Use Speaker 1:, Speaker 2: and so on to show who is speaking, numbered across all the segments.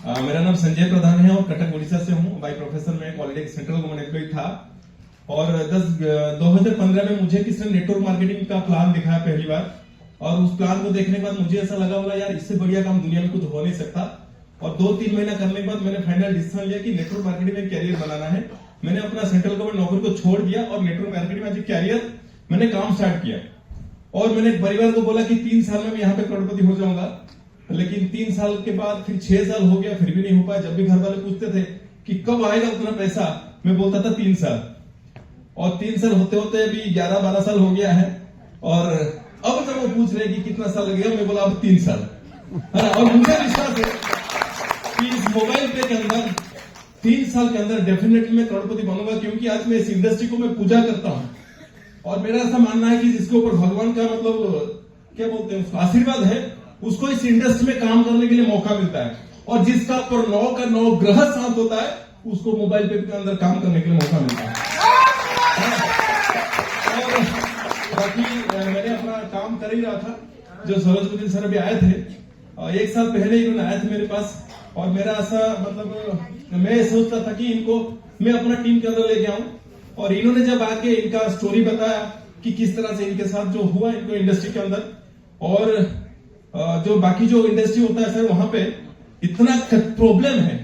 Speaker 1: मेरा नाम संजय प्रधान है और कटक उड़ीसा से हूँ। बाई प्रोफेसर में क्वालिटी सेंट्रल गवर्नमेंट एम्प्लॉय था और 2015 में मुझे किसी ने नेटवर्क मार्केटिंग का प्लान दिखाया पहली बार, और उस प्लान को देखने के बाद मुझे ऐसा लगा बोला यार इससे बढ़िया काम दुनिया में कुछ हो नहीं सकता। और 2-3 महीना करने के बाद मैंने फाइनल डिसीजन लिया कि नेटवर्क मार्केटिंग में कैरियर बनाना है। मैंने अपना सेंट्रल गवर्नमेंट नौकरी को छोड़ दिया और नेटवर्क मार्केटिंग में कैरियर मैंने काम स्टार्ट किया। और मैंने परिवार को बोला कि 3 साल में मैं यहाँ पे करोड़पति हो जाऊंगा, लेकिन 3 साल के बाद फिर 6 साल हो गया, फिर भी नहीं हो पाया। जब भी घर वाले पूछते थे कि कब आएगा उतना पैसा, मैं बोलता था 3 साल। और 3 साल होते होते अभी 11-12 साल हो गया है। और अब जब वो पूछ रहे कि कितना साल लगेगा, मैं बोला अब 3 साल। और मुझे विश्वास है कि इस मोबाइल पे के अंदर 3 साल के अंदर डेफिनेटली मैं करोड़पति बनूंगा, क्योंकि आज मैं इस इंडस्ट्री को मैं पूजा करता हूँ। और मेरा ऐसा मानना है कि जिसके ऊपर भगवान का मतलब क्या बोलते हैं आशीर्वाद है, उसको इस इंडस्ट्री में काम करने के लिए मौका मिलता है। और जिसका पर 9 का 9 ग्रह साथ होता है, उसको मोबाइल पे के अंदर काम करने के लिए मौका मिलता है। और बाकी मैंने अपना काम कर ही रहा था। जो सरोज सर अभी आए थे, 1 साल पहले इन्होंने आए थे मेरे पास, और मेरा ऐसा मतलब मैं सोचता था कि इनको मैं अपना टीम के अंदर लेके आऊं। और इन्होंने जब आके इनका स्टोरी बताया कि किस तरह से इनके साथ जो हुआ इनको इंडस्ट्री के अंदर, और जो बाकी जो इंडस्ट्री होता है सर, वहां पे इतना प्रॉब्लम है,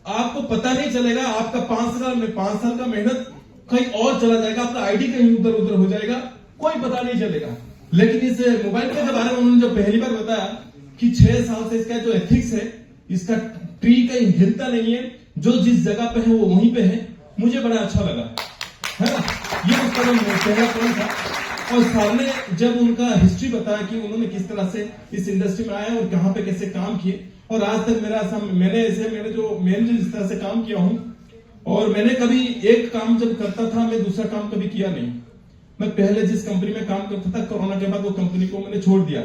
Speaker 1: आपको पता नहीं चलेगा। आपका 5 साल का मेहनत कहीं और चला जाएगा, आपका आईडी कहीं उधर उधर हो जाएगा, कोई पता नहीं चलेगा। लेकिन इस मोबाइल पे के बारे में उन्होंने जब पहली बार बताया कि 6 साल से इसका जो एथिक्स है, इसका ट्री कहीं हिलता नहीं है, जो जिस जगह पे है वो वहीं पे है, मुझे बड़ा अच्छा लगा, है ना। ये उसका पहला पॉइंट था। और सर ने जब उनका हिस्ट्री बताया कि उन्होंने किस तरह से इस इंडस्ट्री में आए और कहां पे कैसे काम किए, और आज तक मैंने जिस तरह से काम किया हूं, और मैंने कभी एक काम जब करता था, मैं दूसरा काम कभी किया नहीं। मैं पहले जिस कंपनी में काम करता था, कोरोना के बाद वो कंपनी को मैंने छोड़ दिया।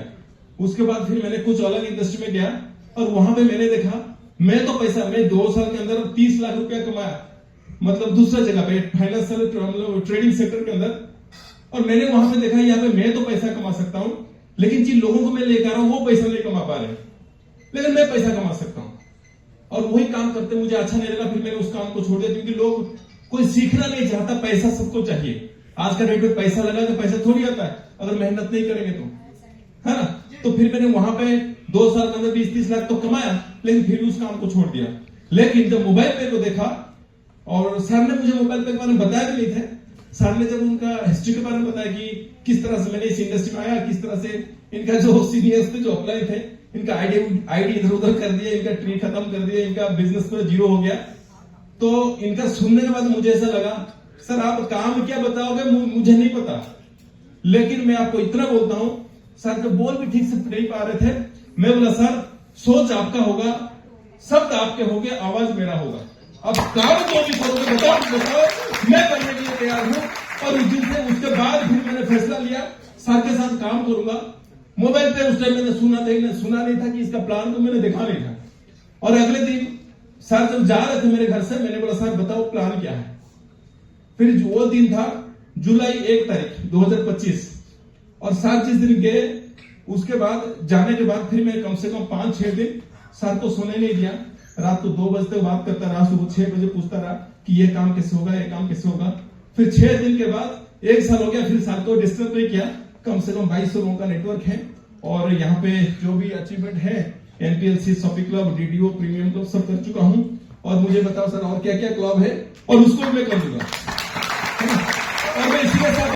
Speaker 1: उसके बाद फिर मैंने कुछ अलग इंडस्ट्री में गया, और वहां पे मैंने देखा मैं 2 साल के अंदर 30 लाख रुपया कमाया, मतलब दूसरा जगह पे फाइनेंशियल ट्रेडिंग सेक्टर के अंदर। और मैंने वहां पे देखा यहाँ पे मैं तो पैसा कमा सकता हूं, लेकिन जिन लोगों को मैं लेकर आ रहा हूं वो पैसा नहीं कमा पा रहे, लेकिन मैं पैसा कमा सकता हूं। और वही काम करते मुझे अच्छा नहीं लगा, फिर मैंने उस काम को छोड़ दिया, क्योंकि लोग कोई सीखना नहीं चाहता, पैसा सबको चाहिए। आज का डेट में पैसा लगा तो पैसा थोड़ी आता है, अगर मेहनत नहीं करेंगे तो, है ना। तो फिर मैंने वहां पे 2 साल के अंदर 20-30 लाख तो कमाया, लेकिन फिर उस काम को छोड़ दिया। लेकिन जब मोबाइल पे को देखा, और सर ने मुझे मोबाइल पे के बारे में बताया भी नहीं थे, सर ने जब उनका हिस्ट्री के बारे में बताया कि किस तरह से मैंने इस इंडस्ट्री में आया, किस तरह से इनका जो सीनियर्स थे जो अप्लाई थे, इनका आईडी इधर उधर कर दिया, इनका ट्री खत्म कर दिया, इनका बिजनेस पूरा जीरो हो गया। तो इनका सुनने के बाद मुझे ऐसा लगा सर आप काम क्या बताओगे मुझे नहीं पता, लेकिन मैं आपको इतना बोलता हूं, सर जो बोल भी ठीक से नहीं पा रहे थे, मैं बोला सर सोच आपका होगा, शब्द आपके होंगे, आवाज मेरा होगा, अब काम जो भी करोगे बताओ मैं करने के लिए तैयार हूं। और उस दिन से उसके बाद फिर मैंने फैसला लिया सर के साथ काम करूंगा। मोबाइल पे उस टाइम मैंने सुना नहीं था कि इसका प्लान को मैंने देखा नहीं था। और अगले दिन सर जब जा रहे थे मेरे घर से, मैंने बोला सर बताओ प्लान क्या है। फिर वो दिन था जुलाई 1 तारीख 2025, और सर जिस दिन गए उसके बाद जाने के बाद फिर मैं कम से कम 5-6 दिन सर को सोने नहीं दिया। रात को 2 बजे तक बात करता रहा, सुबह 6 बजे पूछता रहा कि ये काम कैसे होगा, ये काम कैसे होगा। फिर 6 दिन के बाद 1 साल हो गया, फिर सर को डिस्टर्ब नहीं किया। कम से कम 2200 लोगों का नेटवर्क है, और यहाँ पे जो भी अचीवमेंट है NPLC, shoppy club, DDO, premium club सब कर चुका हूँ। और मुझे बताओ सर और क्या क्या क्लब है, और उसको मैं कर दूंगा।